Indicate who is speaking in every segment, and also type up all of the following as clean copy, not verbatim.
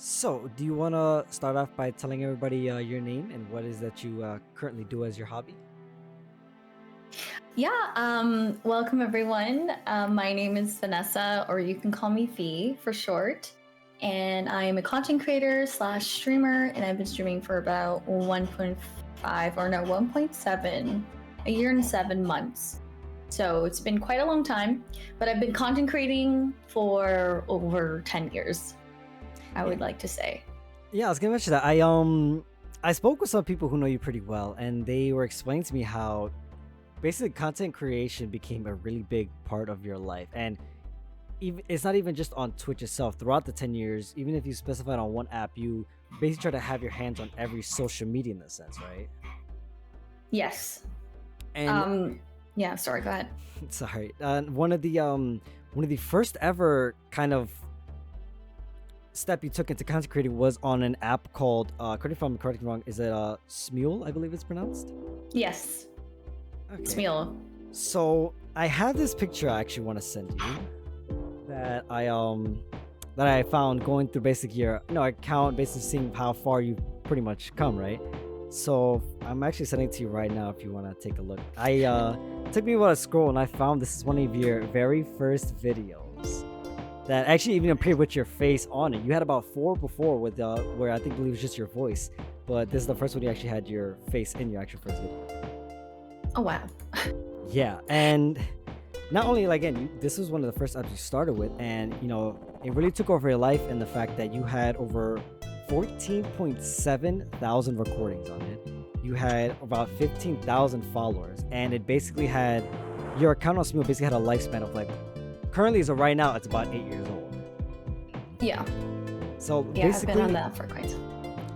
Speaker 1: So, do you want to start off by telling everybody your name and what is that you currently do as your hobby?
Speaker 2: Welcome everyone. My name is Vanessa, or you can call me Fee for short. And I am a content creator slash streamer, and I've been streaming for about 1.5 or no, 1.7, a year and 7 months. So it's been quite a long time, but I've been content creating for over 10 years, I would like to say.
Speaker 1: Yeah, I was gonna mention that. I spoke with some people who know you pretty well, and they were explaining to me how basically content creation became a really big part of your life, and even it's not even just on Twitch itself. Throughout the 10 years, even if you specified on one app, you basically try to have your hands on every social media in a sense, right?
Speaker 2: Yes.
Speaker 1: And
Speaker 2: Yeah, sorry, go ahead.
Speaker 1: sorry, one of the first ever kind of step you took into content creating was on an app called correct me if I'm correct me wrong, is it Smule, I believe it's pronounced?
Speaker 2: Yes,
Speaker 1: Okay.
Speaker 2: Smeel.
Speaker 1: So I have this picture I actually want to send you that I found going through basically your account, basically seeing how far you pretty much come, right? So I'm actually sending it to you right now if you want to take a look. It took me a while to scroll and I found this is one of your very first videos that actually even appeared with your face on it. You had about four before with where I think believe it was just your voice, but this is the first one you actually had your face in your actual first video.
Speaker 2: Oh wow.
Speaker 1: Yeah, and not only like again, this was one of the first apps you started with, and it really took over your life in the fact that you had over 14.7 thousand recordings on it. You had about 15,000 followers, and it basically had your account on Smule basically had a lifespan of like currently, so right now it's about 8 years old.
Speaker 2: Yeah.
Speaker 1: So
Speaker 2: Yeah,
Speaker 1: basically,
Speaker 2: I've been on that for quite some.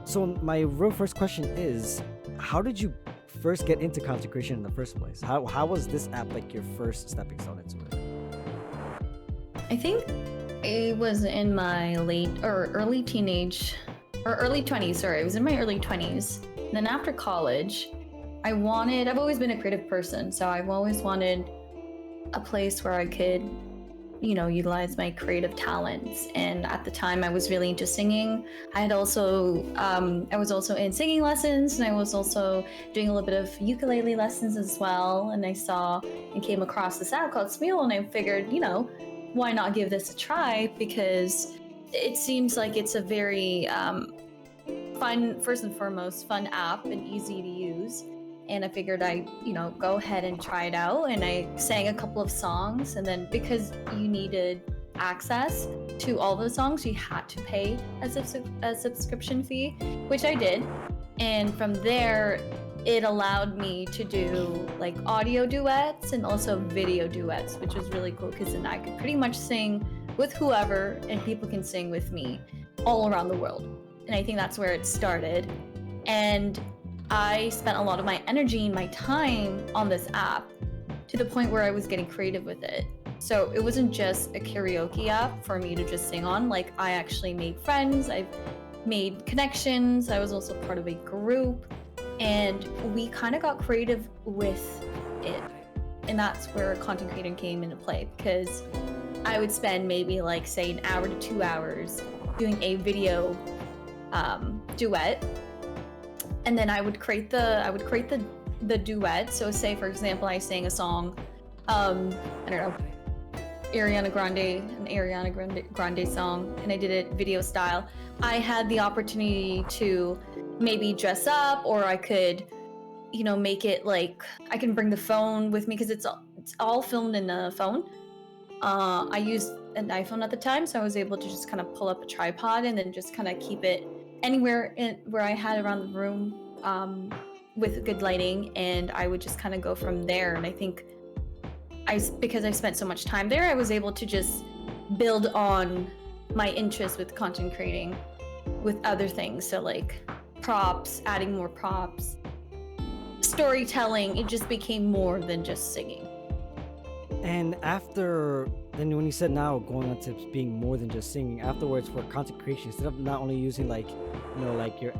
Speaker 1: so my real first question is, how did you first get into content creation in the first place? How was this app like your first stepping stone into it?
Speaker 2: I think it was in my late or early teenage or early 20s. Sorry, it was in my early 20s. Then after college, I've always been a creative person, so I've always wanted a place where I could utilize my creative talents. And at the time I was really into singing. I was also in singing lessons, and I was also doing a little bit of ukulele lessons as well. And I saw and came across this app called Smule, and I figured, why not give this a try? Because it seems like it's a very fun, first and foremost, fun app and easy to use. And I figured I'd, go ahead and try it out. And I sang a couple of songs. And then because you needed access to all the songs, you had to pay a subscription fee, which I did. And from there, it allowed me to do like audio duets and also video duets, which was really cool because then I could pretty much sing with whoever and people can sing with me all around the world. And I think that's where it started. And I spent a lot of my energy and my time on this app to the point where I was getting creative with it. So it wasn't just a karaoke app for me to just sing on. Like, I actually made friends, I've made connections, I was also part of a group, and we kind of got creative with it. And that's where content creating came into play, because I would spend maybe like say an hour to 2 hours doing a video duet. And then I would create the duet. So say, for example, I sang a song, I don't know, an Ariana Grande song, and I did it video style. I had the opportunity to maybe dress up, or I could, make it like I can bring the phone with me because it's all filmed in a phone. I used an iPhone at the time, so I was able to just kind of pull up a tripod and then just kind of keep it anywhere where I had around the room with good lighting, and I would just kind of go from there. And I think because I spent so much time there, I was able to just build on my interest with content creating with other things. So like props, adding more props, storytelling. It just became more than just singing.
Speaker 1: And then when you said now going on to being more than just singing, afterwards for content creation, instead of not only using like like your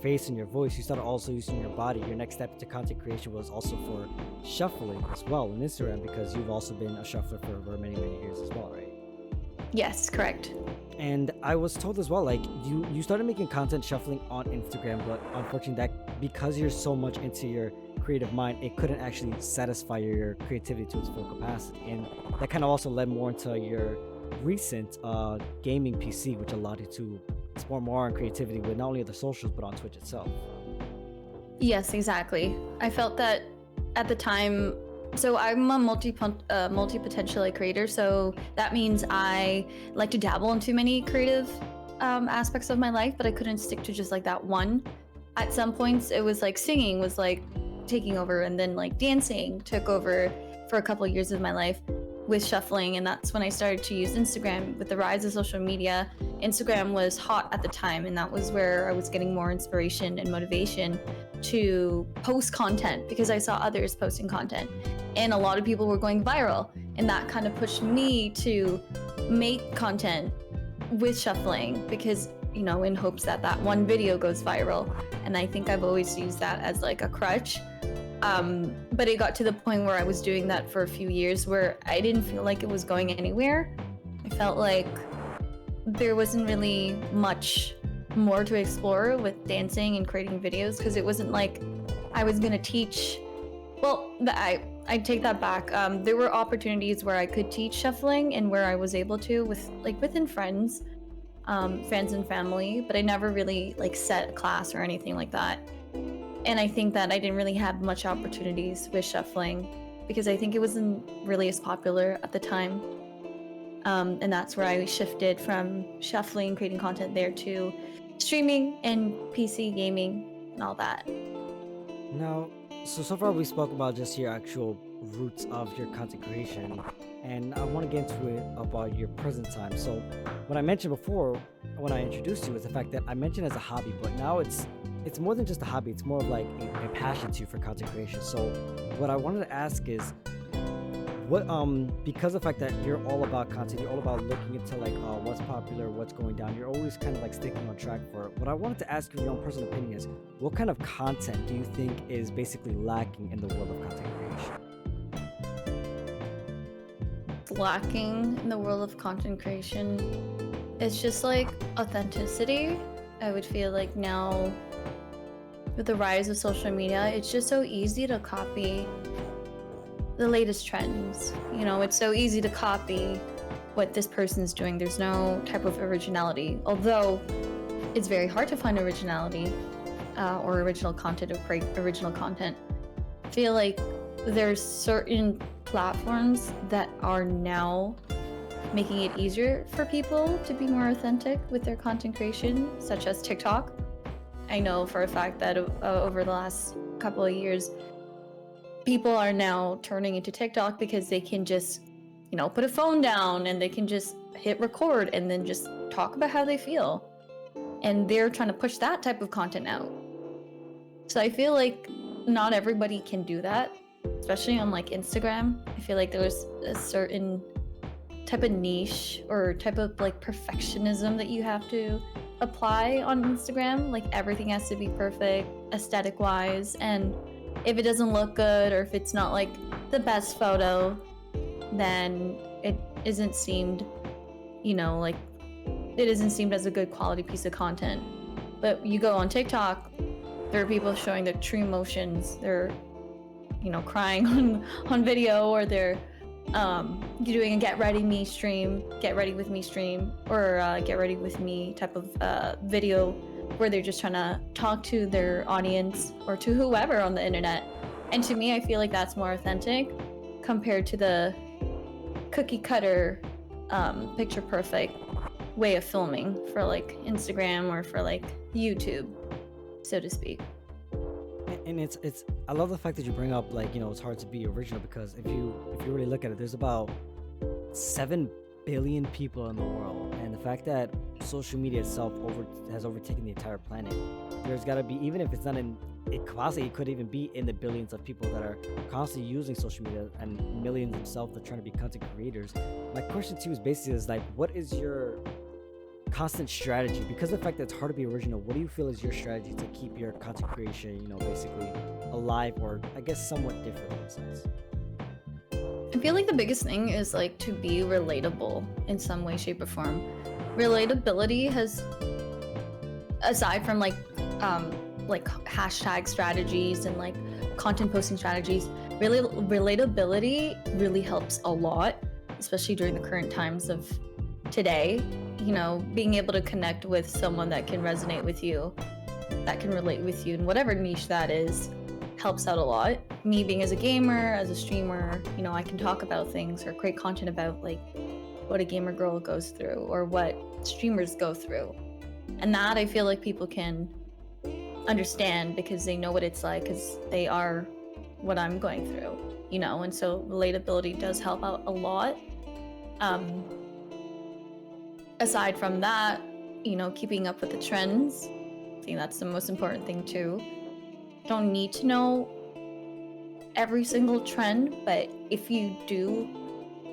Speaker 1: face and your voice, you started also using your body. Your next step to content creation was also for shuffling as well on Instagram, because you've also been a shuffler for many years as well, right?
Speaker 2: Yes, correct.
Speaker 1: And I was told as well, like you started making content shuffling on Instagram, but unfortunately, that because you're so much into your creative mind, it couldn't actually satisfy your creativity to its full capacity, and that kind of also led more into your recent gaming PC, which allowed you to explore more on creativity with not only the socials but on Twitch itself.
Speaker 2: Yes, exactly. I felt that at the time. So I'm a multi-potential creator. So that means I like to dabble into many creative aspects of my life, but I couldn't stick to just like that one. At some points, it was like singing was like taking over, and then like dancing took over for a couple of years of my life with shuffling, and that's when I started to use Instagram. With the rise of social media, Instagram was hot at the time, and that was where I was getting more inspiration and motivation to post content because I saw others posting content, and a lot of people were going viral, and that kind of pushed me to make content with shuffling because, you know, in hopes that that one video goes viral. And I think I've always used that as like a crutch. But it got to the point where I was doing that for a few years where I didn't feel like it was going anywhere. I felt like there wasn't really much more to explore with dancing and creating videos because it wasn't like I was gonna teach. Well, I take that back. There were opportunities where I could teach shuffling and where I was able to with like within friends and family, but I never really like set a class or anything like that. And I think that I didn't really have much opportunities with shuffling because I think it wasn't really as popular at the time. And that's where I shifted from shuffling, creating content there to streaming and PC gaming and all that.
Speaker 1: Now, so far we spoke about just your actual roots of your content creation, and I want to get into it about your present time. So, what I mentioned before when I introduced you was the fact that I mentioned as a hobby, but now it's more than just a hobby. It's more of like a passion to you for content creation. So, what I wanted to ask is, what because of the fact that you're all about content, you're all about looking into like what's popular, what's going down, you're always kind of like sticking on track for it. What I wanted to ask you, your own personal opinion, is what kind of content do you think is basically lacking in the world of content creation?
Speaker 2: Lacking in the world of content creation, it's just like authenticity. I would feel like now with the rise of social media, it's just so easy to copy the latest trends. You know, it's so easy to copy what this person's doing. There's no type of originality, although it's very hard to find originality or original content or create original content. I feel like there's certain platforms that are now making it easier for people to be more authentic with their content creation, such as TikTok. I know for a fact that over the last couple of years, people are now turning into TikTok because they can just, you know, put a phone down and they can just hit record and then just talk about how they feel. And they're trying to push that type of content out. So I feel like not everybody can do that, especially on like Instagram. I feel like there's a certain type of niche or type of like perfectionism that you have to apply on Instagram. Like everything has to be perfect aesthetic wise, and if it doesn't look good or if it's not like the best photo, then it isn't seemed, you know, like it isn't seemed as a good quality piece of content. But you go on TikTok, there are people showing their true emotions. They're, you know, crying on video, or they're doing a get ready with me stream, or get ready with me type of video where they're just trying to talk to their audience or to whoever on the internet. And to me, I feel like that's more authentic compared to the cookie cutter, picture perfect way of filming for like Instagram or for like YouTube, so to speak.
Speaker 1: And it's I love the fact that you bring up, like, you know, it's hard to be original, because if you really look at it, there's about 7 billion people in the world, and the fact that social media itself has overtaken the entire planet, there's got to be, even if it's not in it, possibly it could even be in the billions of people that are constantly using social media, and millions themselves that are trying to be content creators. My question to you is basically like, what is your constant strategy? Because of the fact that it's hard to be original, what do you feel is your strategy to keep your content creation, you know, basically alive, or I guess somewhat different in a sense?
Speaker 2: I feel like the biggest thing is like to be relatable in some way, shape, or form. Relatability has, aside from like hashtag strategies and like content posting strategies, really relatability really helps a lot, especially during the current times of today. You know, being able to connect with someone that can resonate with you, that can relate with you in whatever niche that is, helps out a lot. Me being as a gamer, as a streamer, you know, I can talk about things or create content about like what a gamer girl goes through or what streamers go through. And that I feel like people can understand because they know what it's like, because they are what I'm going through, you know, and so relatability does help out a lot. Aside from that, you know, keeping up with the trends, I think that's the most important thing too. Don't need to know every single trend, but if you do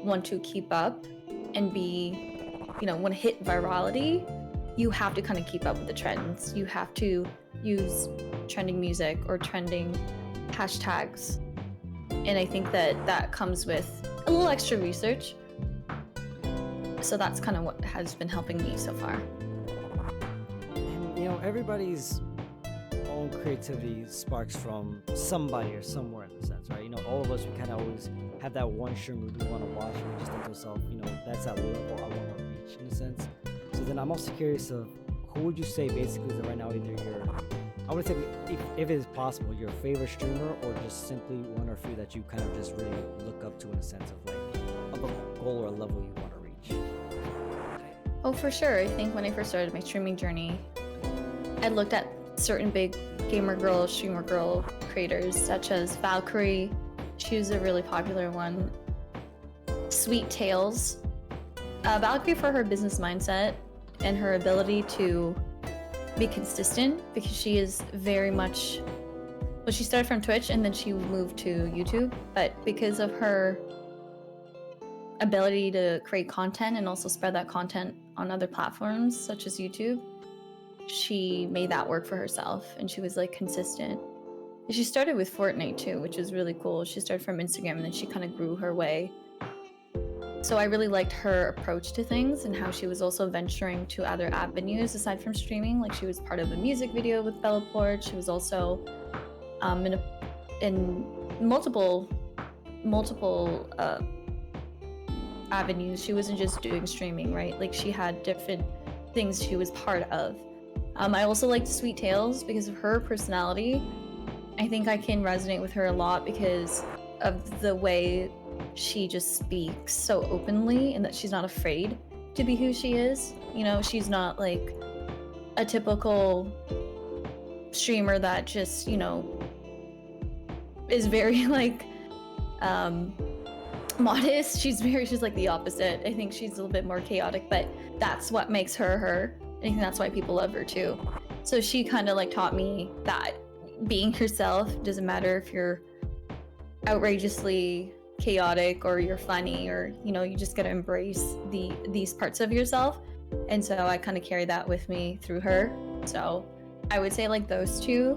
Speaker 2: want to keep up and be, you know, want to hit virality, you have to kind of keep up with the trends. You have to use trending music or trending hashtags. And I think that that comes with a little extra research. So that's kind of what has been helping me so far.
Speaker 1: And you know, everybody's own creativity sparks from somebody or somewhere in the sense, right? You know, all of us, we kind of always have that one stream we want to watch, and we just think to ourselves, you know, that's that level I want to reach in a sense. So then I'm also curious of who would you say basically is right now either your, I would say if it is possible, your favorite streamer or just simply one or few that you kind of just really look up to in a sense of like of a goal or a level you want to reach.
Speaker 2: Oh, for sure. I think when I first started my streaming journey, I looked at certain big gamer girl, streamer girl creators such as Valkyrie. She was a really popular one. Sweet Tails. Valkyrie for her business mindset and her ability to be consistent, because she is very much, well, she started from Twitch and then she moved to YouTube, but because of her ability to create content and also spread that content on other platforms such as YouTube, she made that work for herself and she was like consistent. And she started with Fortnite too, which is really cool. She started from Instagram and then she kind of grew her way. So I really liked her approach to things and how she was also venturing to other avenues aside from streaming. Like she was part of a music video with Belleport. She was also in multiple avenues. She wasn't just doing streaming, right? Like she had different things she was part of. I also liked Sweet Tails because of her personality. I think I can resonate with her a lot because of the way she just speaks so openly and that she's not afraid to be who she is. You know, she's not like a typical streamer that just, you know, is very like modest. She's like the opposite. I think she's a little bit more chaotic, but that's what makes her her. I think that's why people love her too. So she kind of like taught me that being yourself doesn't matter if you're outrageously chaotic or you're funny, or you know, you just gotta embrace these parts of yourself. And so I kind of carry that with me through her. So I would say like those two.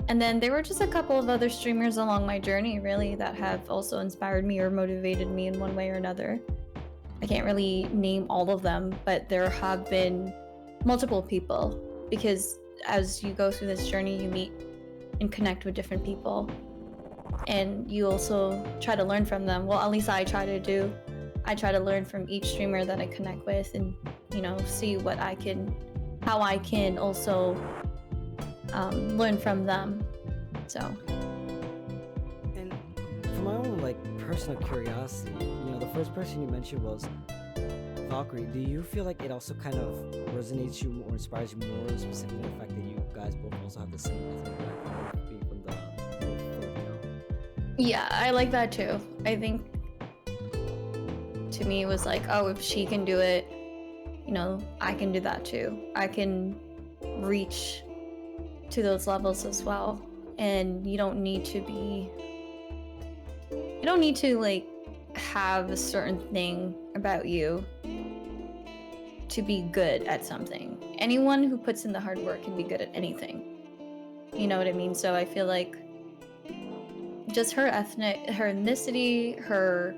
Speaker 2: And then there were just a couple of other streamers along my journey really that have also inspired me or motivated me in one way or another. I can't really name all of them, but there have been multiple people, because as you go through this journey, you meet and connect with different people. And you also try to learn from them. Well, at least I try to do. I try to learn from each streamer that I connect with and, you know, see how I can also learn from them. So.
Speaker 1: And for my own like personal curiosity, you know, the first person you mentioned was Valkyrie. Do you feel like it also kind of resonates you or inspires you more, specifically the fact that you guys both also have the same ethnic background, being from the Filipino?
Speaker 2: Yeah, I like that too. I think to me it was like, oh, if she can do it, you know, I can do that too. I can reach to those levels as well. And you don't need to like have a certain thing about you to be good at something. Anyone who puts in the hard work can be good at anything. You know what I mean? So I feel like just her ethnicity, her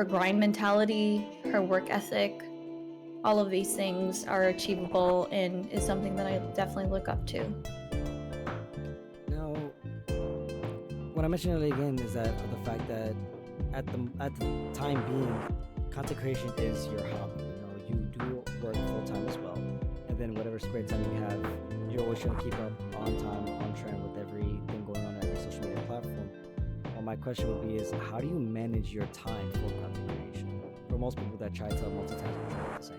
Speaker 2: grind mentality, her work ethic, all of these things are achievable and is something that I definitely look up to.
Speaker 1: Now, what I mentioned earlier again is that the fact that at the time being, content creation is your hobby. You do work full time as well, and then whatever spare time you have, you're always trying to keep up on time, on trend with everything going on every social media platform. Well, my question would be is how do you manage your time for content creation? For most people that try to multitask or try to same.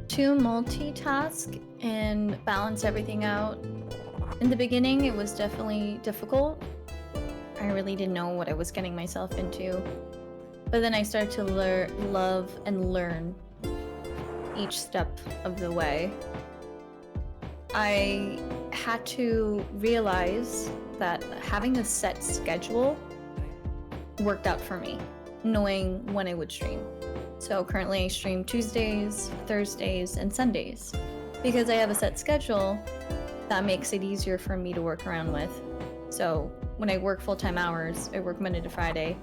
Speaker 2: To multitask and balance everything out. In the beginning, it was definitely difficult. I really didn't know what I was getting myself into. But then I started to love and learn each step of the way. I had to realize that having a set schedule worked out for me, knowing when I would stream. So currently I stream Tuesdays, Thursdays, and Sundays. Because I have a set schedule, that makes it easier for me to work around with. So when I work full-time hours, I work Monday to Friday,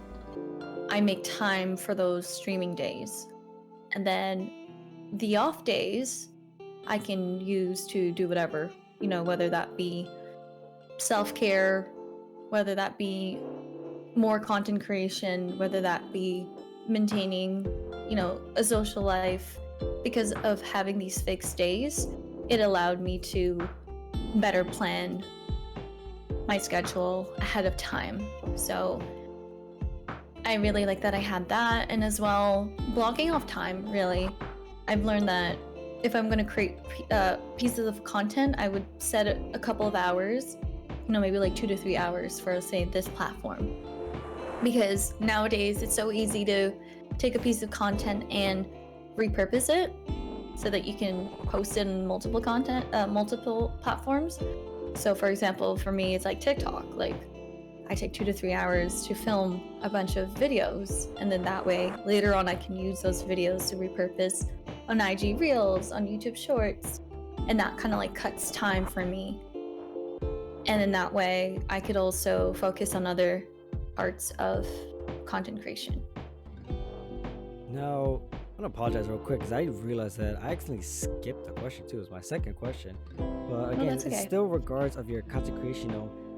Speaker 2: I make time for those streaming days. And then the off days, I can use to do whatever, whether that be self-care, whether that be more content creation, whether that be maintaining, a social life. Because of having these fixed days, it allowed me to better plan my schedule ahead of time. So I really like that I had that, and as well, blocking off time, really. I've learned that if I'm going to create pieces of content, I would set a couple of hours, maybe like 2 to 3 hours for, say, this platform. Because nowadays, it's so easy to take a piece of content and repurpose it so that you can post it in multiple platforms. So for example, for me, it's like TikTok. Like, I take 2 to 3 hours to film a bunch of videos, and then that way later on I can use those videos to repurpose on IG Reels, on YouTube Shorts, and that kind of like cuts time for me. And in that way I could also focus on other parts of content creation.
Speaker 1: Now, I'm gonna apologize real quick because I realized that I accidentally skipped a question too. It's my second question, but again,
Speaker 2: that's okay.
Speaker 1: it's still regards of your content creation.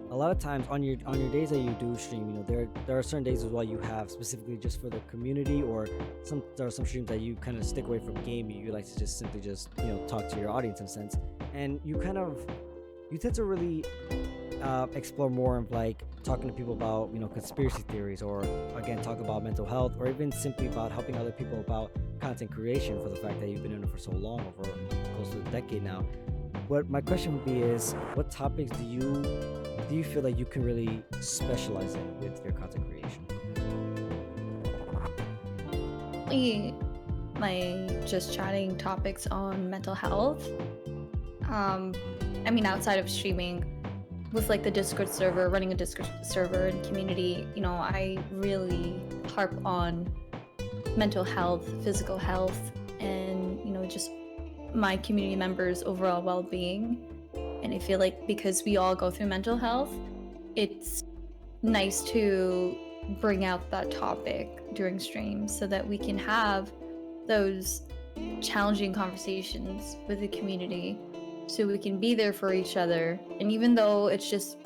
Speaker 1: A lot of times on your days that you do stream, there are certain days as well you have specifically just for the community, or there are some streams that you kind of stick away from gaming. You like to just simply talk to your audience in a sense, and you tend to really explore more of like talking to people about conspiracy theories, or again talk about mental health, or even simply about helping other people about content creation for the fact that you've been in it for so long, over close to a decade now. What my question would be is, what topics do you feel like you can really specialize in with your content creation?
Speaker 2: My just chatting topics on mental health. Outside of streaming, with like the Discord server, running a Discord server and community, I really harp on mental health, physical health, and just my community members' overall well-being. And I feel like because we all go through mental health, it's nice to bring out that topic during streams so that we can have those challenging conversations with the community, so we can be there for each other. And even though it's just,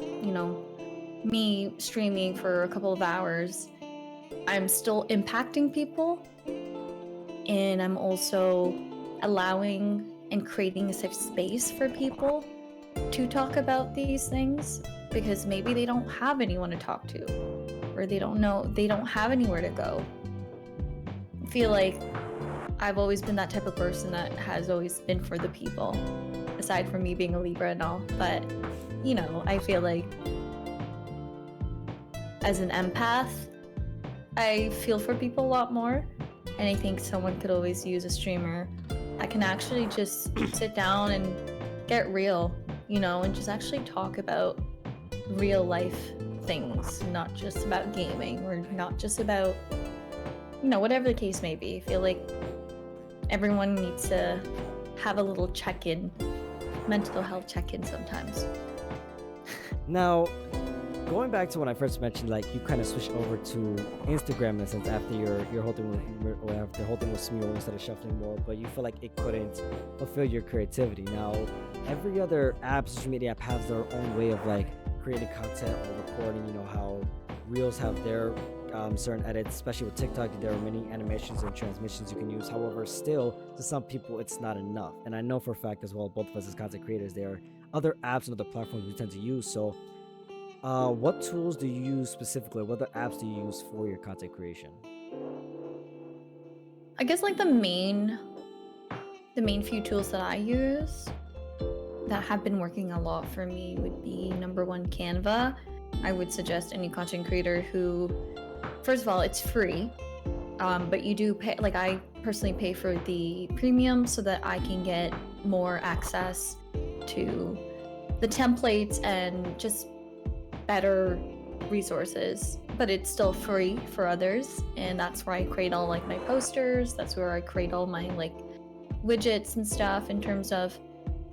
Speaker 2: me streaming for a couple of hours, I'm still impacting people, and I'm also allowing and creating a safe space for people to talk about these things, because maybe they don't have anyone to talk to, or they don't have anywhere to go. I feel like I've always been that type of person that has always been for the people, aside from me being a Libra and all. But I feel like as an empath, I feel for people a lot more, and I think someone could always use a streamer that can actually just sit down and get real, and just actually talk about real life things, not just about gaming, or not just about, whatever the case may be. I feel like everyone needs to have a little check-in, mental health check-in sometimes.
Speaker 1: Now, going back to when I first mentioned, like you kind of switched over to Instagram in a sense after your whole thing or after the whole thing was Smule instead of shuffling more, but you feel like it couldn't fulfill your creativity. Now, every other app, social media app, has their own way of like creating content or recording. You know how Reels have their certain edits, especially with TikTok. There are many animations and transmissions you can use. However, still to some people, it's not enough. And I know for a fact as well, both of us as content creators, there are other apps and other platforms we tend to use. So what tools do you use specifically? What other apps do you use for your content creation?
Speaker 2: I guess like the main few tools that I use that have been working a lot for me would be number one, Canva. I would suggest any content creator who, first of all, it's free, but you do pay. Like I personally pay for the premium so that I can get more access to the templates and just better resources, but it's still free for others, and that's where I create all like my posters. That's where I create all my like widgets and stuff in terms of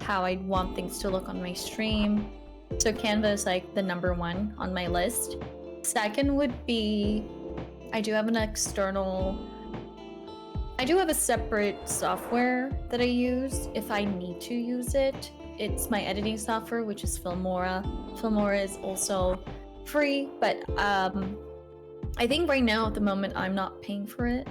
Speaker 2: how I want things to look on my stream. So Canva is like the number one on my list. Second would be, I do have a separate software that I use if I need to use it. It's my editing software, which is Filmora. Filmora is also free, but I think right now at the moment I'm not paying for it.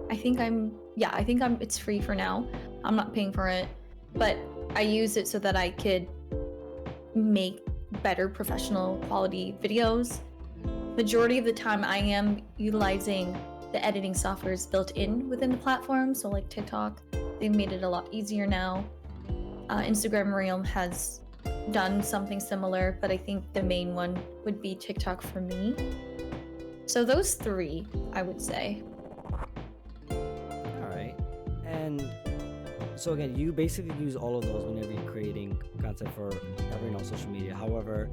Speaker 2: It's free for now. I'm not paying for it, but I use it so that I could make better professional quality videos. Majority of the time I am utilizing the editing softwares built in within the platform. So like TikTok, they've made it a lot easier now. Instagram Reel has done something similar, but I think the main one would be TikTok for me. So those three, I would say.
Speaker 1: All right. And so again, you basically use all of those whenever you're creating content for every social media. However,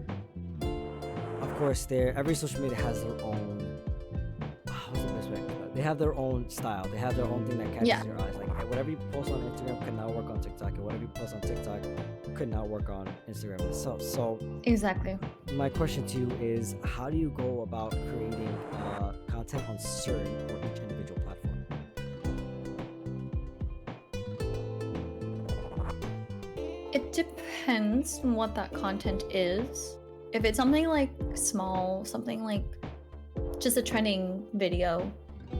Speaker 1: of course, every social media has their own. What's the best way? They have their own style. They have their own thing that catches your eyes. Like whatever you post on Instagram could not work on TikTok, and whatever you post on TikTok could not work on Instagram itself. So
Speaker 2: exactly.
Speaker 1: My question to you is, how do you go about creating content on certain or each individual platform?
Speaker 2: It depends on what that content is. If it's something like small, something like just a trending video,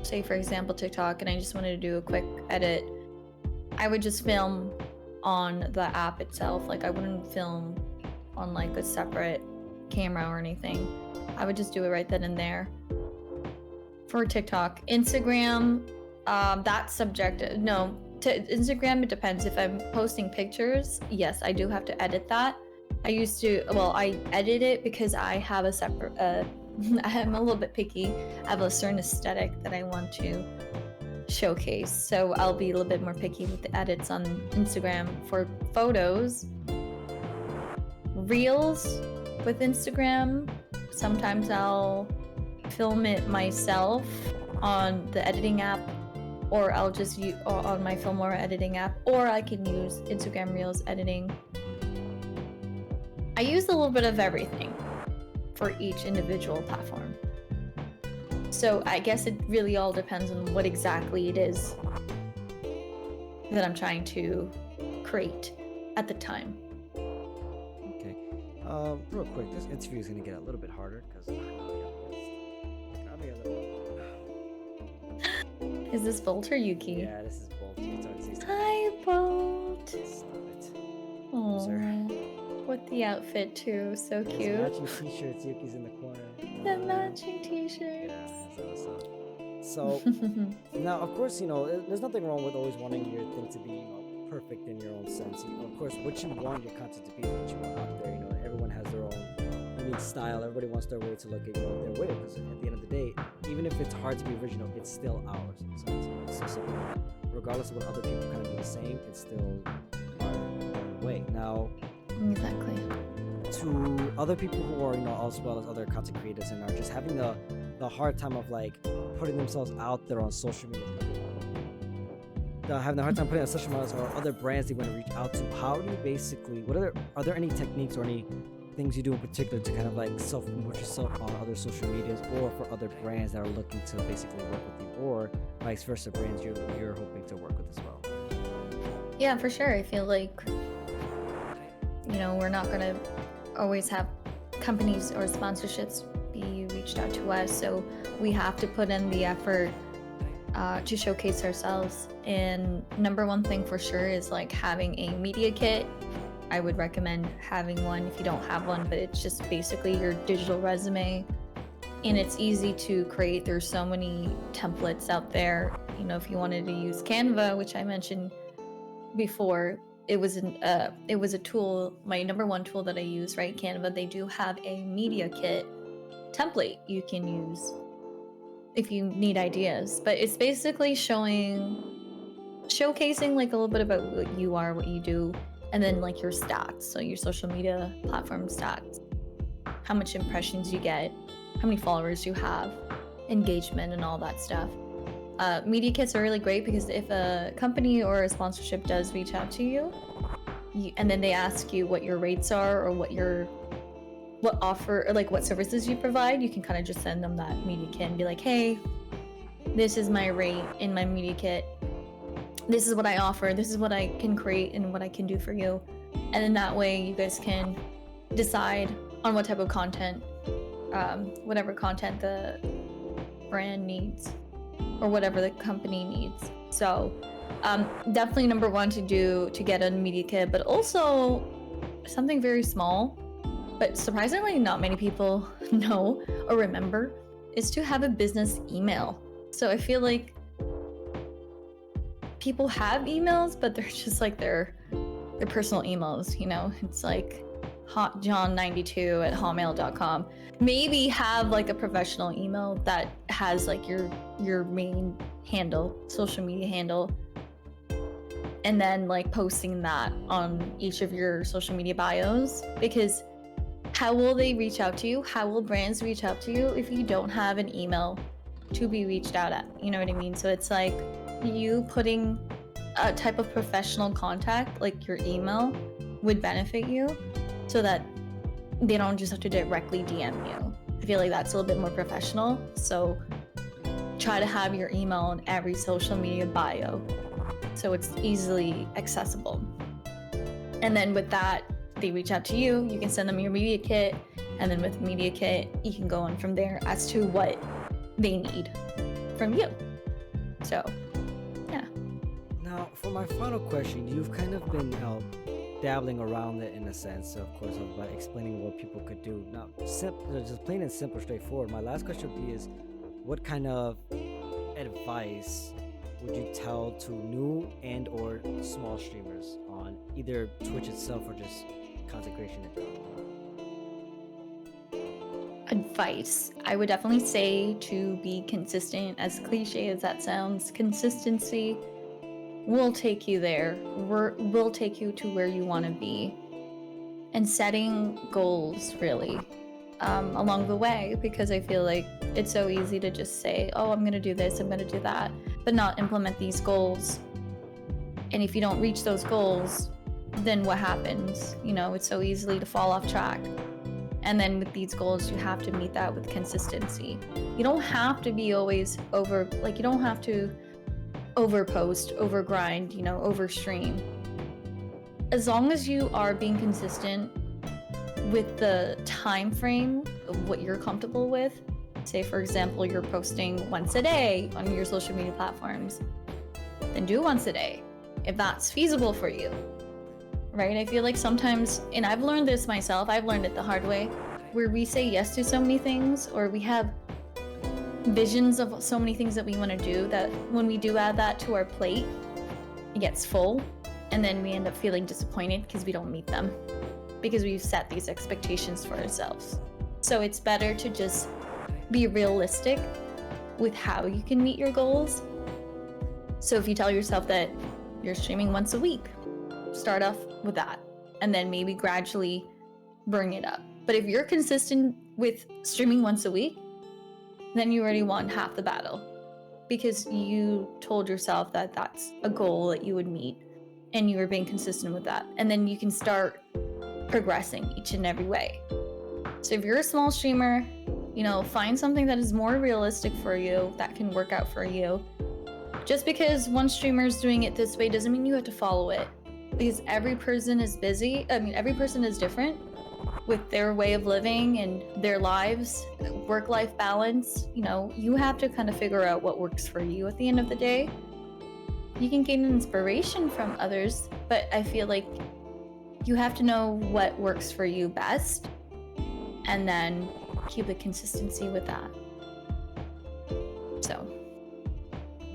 Speaker 2: say for example TikTok, and I just wanted to do a quick edit, I would just film on the app itself. Like I wouldn't film on like a separate camera or anything. I would just do it right then and there. For TikTok, Instagram, that's subjective. No, to Instagram it depends. If I'm posting pictures, yes, I do have to edit that. I edit it because I have a separate I'm a little bit picky. I have a certain aesthetic that I want to showcase, so I'll be a little bit more picky with the edits on Instagram. For photos, Reels with Instagram, sometimes I'll film it myself on the editing app, or I'll just use on my Filmora editing app, or I can use Instagram Reels editing. I use a little bit of everything for each individual platform. So I guess it really all depends on what exactly it is that I'm trying to create at the time.
Speaker 1: Okay. Real quick, this interview is going to get a little bit harder because
Speaker 2: Is this Bolt or Yuki?
Speaker 1: Yeah, this is Bolt.
Speaker 2: Hi, Bolt.
Speaker 1: Stop it.
Speaker 2: Oh,
Speaker 1: Sir.
Speaker 2: with the outfit too, so
Speaker 1: There's
Speaker 2: cute.
Speaker 1: matching t-shirts. Yuki's in the corner.
Speaker 2: The matching t-shirts.
Speaker 1: Yeah, that's awesome. So now, of course, there's nothing wrong with always wanting your thing to be, perfect in your own sense. Of course, what you want your content to be is what you want out there. Everyone has their own unique style. Everybody wants their way to look at their way. Because at the end of the day, even if it's hard to be original, it's still ours. So simple. Regardless of what other people kind of do the same, it's still our own way. Now,
Speaker 2: Exactly.
Speaker 1: to other people who are, as well as other content creators and are just having the hard time of like putting themselves out there on social media, having the hard time putting on social media or other brands they want to reach out to. How do you basically? Are there any techniques or any things you do in particular to kind of like self-promote yourself on other social medias, or for other brands that are looking to basically work with you, or vice versa, brands you're hoping to work with as well?
Speaker 2: Yeah, for sure. I feel like, we're not going to always have companies or sponsorships be reached out to us. So we have to put in the effort to showcase ourselves. And number one thing for sure is like having a media kit. I would recommend having one if you don't have one, but it's just basically your digital resume. And it's easy to create. There's so many templates out there. If you wanted to use Canva, which I mentioned before, it was a tool, my number one tool that I use, right? Canva, they do have a media kit template you can use if you need ideas, but it's basically showcasing like a little bit about what you are, what you do, and then like your stats, so your social media platform stats, how much impressions you get, how many followers you have, engagement, and all that stuff. Media kits are really great because if a company or a sponsorship does reach out to you, and then they ask you what your rates are, or what offer, or like what services you provide, you can kind of just send them that media kit and be like, hey, this is my rate in my media kit. This is what I offer. This is what I can create and what I can do for you. And then that way you guys can decide on what type of content, whatever content the brand needs or whatever the company needs. So definitely number one to get a media kit, but also something very small, but surprisingly not many people know or remember, is to have a business email. So I feel like people have emails, but they're just like their personal emails, it's like hotjohn92@hotmail.com. Maybe have like a professional email that has like your main handle, social media handle, and then like posting that on each of your social media bios, because how will they reach out to you? How will brands reach out to you if you don't have an email to be reached out at? You know what I mean? So it's like you putting a type of professional contact, like your email, would benefit you, so that they don't just have to directly DM you. I feel like that's a little bit more professional. So try to have your email in every social media bio, so it's easily accessible. And then with that, they reach out to you, you can send them your media kit, and then with media kit, you can go on from there as to what they need from you. So, yeah.
Speaker 1: Now, for my final question, you've kind of been dabbling around it in a sense, of course, by explaining what people could do. Now, just plain and simple, straightforward. My last question would be is, what kind of advice would you tell to new and or small streamers on either Twitch itself or just content creation in general?
Speaker 2: Advice. I would definitely say to be consistent. As cliche as that sounds, consistency will take you there. Will take you to where you want to be. And setting goals, really, along the way, because I feel like it's so easy to just say, oh, I'm going to do this, I'm going to do that, but not implement these goals. And if you don't reach those goals, then what happens? It's so easily to fall off track. And then with these goals, you have to meet that with consistency. You don't have to be always you don't have to overpost, overgrind, overstream. As long as you are being consistent with the time frame of what you're comfortable with, say for example, you're posting once a day on your social media platforms, then do once a day if that's feasible for you. Right? I feel like sometimes, and I've learned this myself, I've learned it the hard way, where we say yes to so many things, or we have visions of so many things that we want to do, that when we do add that to our plate, it gets full, and then we end up feeling disappointed because we don't meet them, because we've set these expectations for ourselves. So it's better to just be realistic with how you can meet your goals. So if you tell yourself that you're streaming once a week, start off with that, and then maybe gradually bring it up. But if you're consistent with streaming once a week, then you already won half the battle, because you told yourself that that's a goal that you would meet, and you were being consistent with that. And then you can start progressing each and every way. So if you're a small streamer, you know, find something that is more realistic for you, that can work out for you. Just because one streamer is doing it this way doesn't mean you have to follow it, because every person is busy. I mean, every person is different with their way of living and their lives, work-life balance. You know, you have to kind of figure out what works for you at the end of the day. You can gain inspiration from others, but I feel like you have to know what works for you best and then keep the consistency with that. So.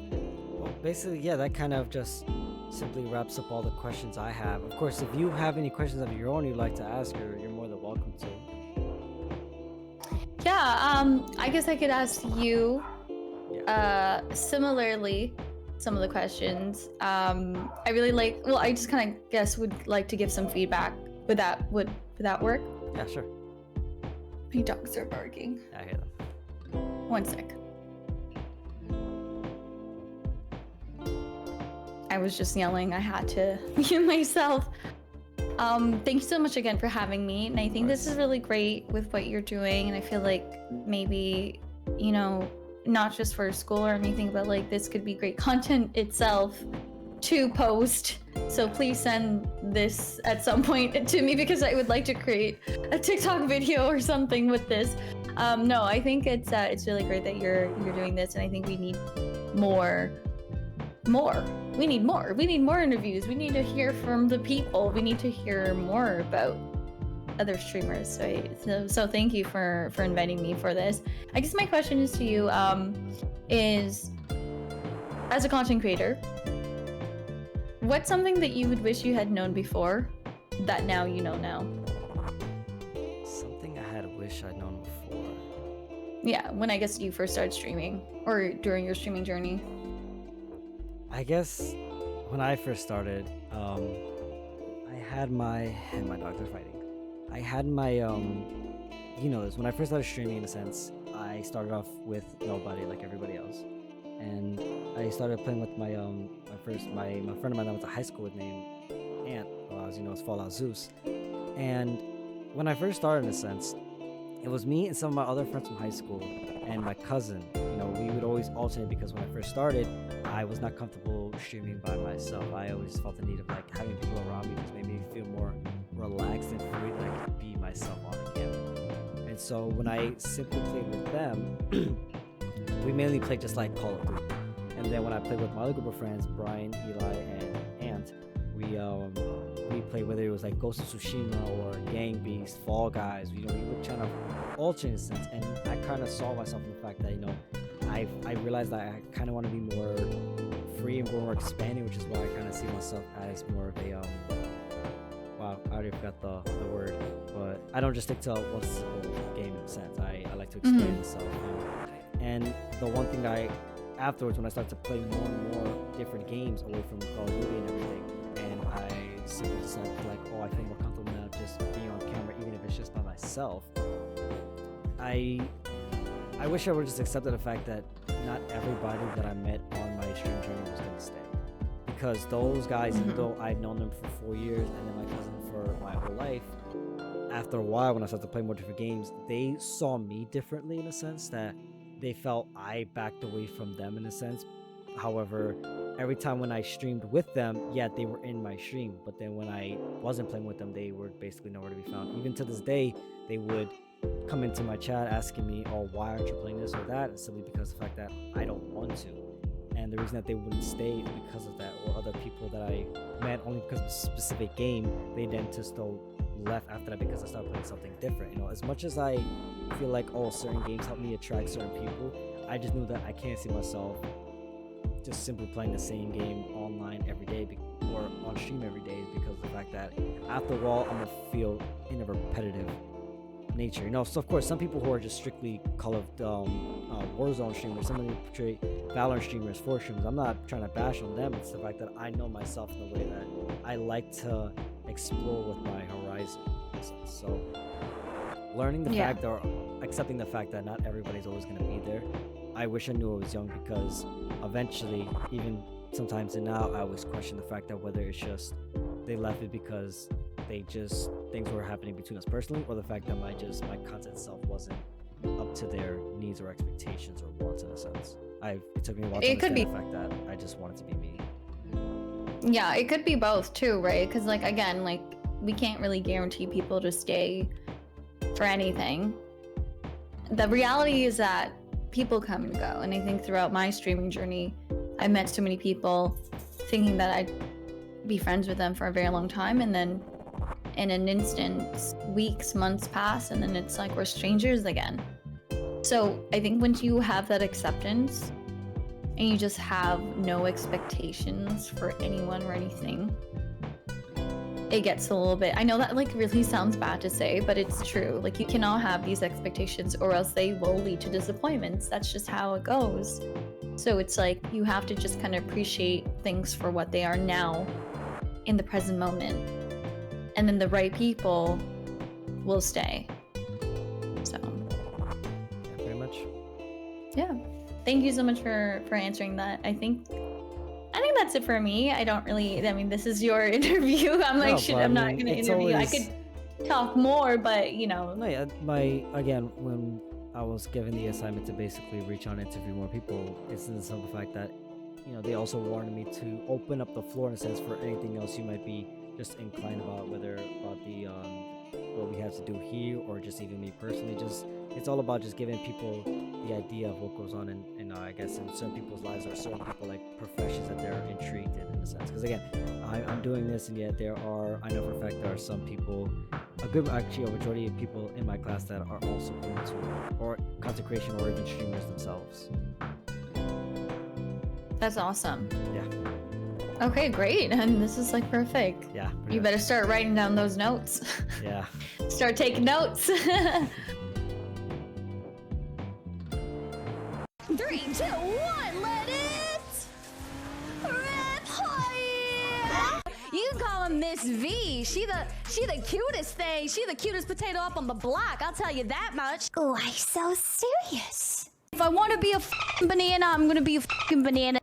Speaker 1: Well, basically, yeah, that kind of just simply wraps up all the questions I have. Of course, if you have any questions of your own you'd like to ask her, you're more than welcome to.
Speaker 2: Yeah, I guess I could ask you similarly some of the questions. I really like, well, I just kind of guess would like to give some feedback. Would that work?
Speaker 1: Yeah, sure.
Speaker 2: My dogs are barking.
Speaker 1: I hear them.
Speaker 2: One sec. I was just yelling. I had to mute myself. Thank you so much again for having me. And I think this is really great with what you're doing. And I feel like maybe, you know, not just for school or anything, but like this could be great content itself to post. So please send this at some point to me, because I would like to create a TikTok video or something with this. No, I think it's really great that you're doing this, and I think we need more. We need more. We need more interviews. We need to hear from the people. We need to hear more about other streamers. So thank you for inviting me for this. I guess my question is to you, is as a content creator, what's something that you would wish you had known before that now you know now?
Speaker 1: Something I had wished I'd known before.
Speaker 2: Yeah, when I guess you first started streaming or during your streaming journey.
Speaker 1: I guess when I first started, I had my dogs are fighting. I had my you know this, when I first started streaming, in a sense, I started off with nobody like everybody else, and I started playing with my friend of mine that I went to high school with named Ant. Well, as you know, it's Fallout Zeus. And when I first started, in a sense, it was me and some of my other friends from high school and my cousin. You know, we would always alternate, because when I first started, I was not comfortable streaming by myself. I always felt the need of like having people around me, because made me feel more relaxed and free, that I could be myself on the camera. And so when I simply played with them, we mainly played just like Call of Duty. And then when I played with my other group of friends, Brian, Eli, and Ant, we played whether it was like Ghost of Tsushima or Gang Beast, Fall Guys. You know, we would kind of alternate in a sense, and I kind of saw myself in the fact that, you know, I realized that I kind of want to be more free and more expanding, which is why I kind of see myself as more of a wow, I already forgot the word, but I don't just stick to one single game in a sense. I like to expand myself. And the one thing afterwards, when I started to play more and more different games away from Call of Duty and everything, and I simply decided like, oh, I feel more comfortable now just being on camera, even if it's just by myself. I wish I would just accepted the fact that not everybody that I met on my stream journey was going to stay. Because those guys, even though I've known them for 4 years and then my cousin for my whole life, after a while when I started to play more different games, they saw me differently, in a sense that they felt I backed away from them, in a sense. However, every time when I streamed with them, yeah, they were in my stream, but then when I wasn't playing with them, they were basically nowhere to be found. Even to this day, they would come into my chat asking me, oh, why aren't you playing this or that? And simply because of the fact that I don't want to. And the reason that they wouldn't stay is because of that, or other people that I met only because of a specific game, they then just still left after that because I started playing something different. You know, as much as I feel like, oh, certain games help me attract certain people, I just knew that I can't see myself just simply playing the same game online every day or on stream every day, because of the fact that after a while I'm gonna feel in a repetitive nature. You know, so of course some people who are just strictly Call of Warzone streamers, some of them portray Valorant streamers, Fortnite streamers. I'm not trying to bash on them. It's the fact that I know myself in the way that I like to explore with my horizon. So learning the fact, or accepting the fact that not everybody's always going to be there. I wish I knew I was young, because eventually, even sometimes and now, I always question the fact that whether it's just they left it because things were happening between us personally, or the fact that my content itself wasn't up to their needs or expectations or wants in a sense. It took me a while to understand the fact that I just wanted to be me.
Speaker 2: Yeah, it could be both too, right? Because like again, like we can't really guarantee people to stay for anything. The reality is that people come and go, and I think throughout my streaming journey, I met so many people thinking that I'd be friends with them for a very long time, and then in an instant, weeks, months pass, and then it's like we're strangers again. So I think once you have that acceptance and you just have no expectations for anyone or anything, it gets a little bit, I know that like really sounds bad to say, but it's true. Like you cannot have these expectations or else they will lead to disappointments. That's just how it goes. So it's like you have to just kind of appreciate things for what they are now in the present moment. And then the right people will stay. So
Speaker 1: yeah, pretty much.
Speaker 2: Yeah. Thank you so much for answering that. I think that's it for me. I don't really, I mean, this is your interview. I'm like, shit, I'm not gonna interview. I could talk more, but you know.
Speaker 1: No, yeah, again, when I was given the assignment to basically reach out and interview more people, it's in the simple fact that, you know, they also wanted me to open up the floor in a sense for anything else you might be just inclined about, whether about the what we have to do here or just even me personally. Just it's all about just giving people the idea of what goes on in I guess in certain people's lives or certain people like professions that they're intrigued in a sense. Because again, I'm doing this, and yet I know for a fact there are some people, a majority of people in my class that are also into or content creation or even streamers themselves.
Speaker 2: That's awesome.
Speaker 1: Yeah.
Speaker 2: Okay, great. And this is like perfect.
Speaker 1: Yeah.
Speaker 2: You better start writing down those notes.
Speaker 1: Yeah.
Speaker 2: Start taking notes.
Speaker 3: 3, 2, 1, let it rip! Hi! You can call her Miss V. She the cutest thing. She the cutest potato up on the block. I'll tell you that much.
Speaker 4: Why so serious?
Speaker 3: If I want to be a f***ing banana, I'm gonna be a f***ing banana.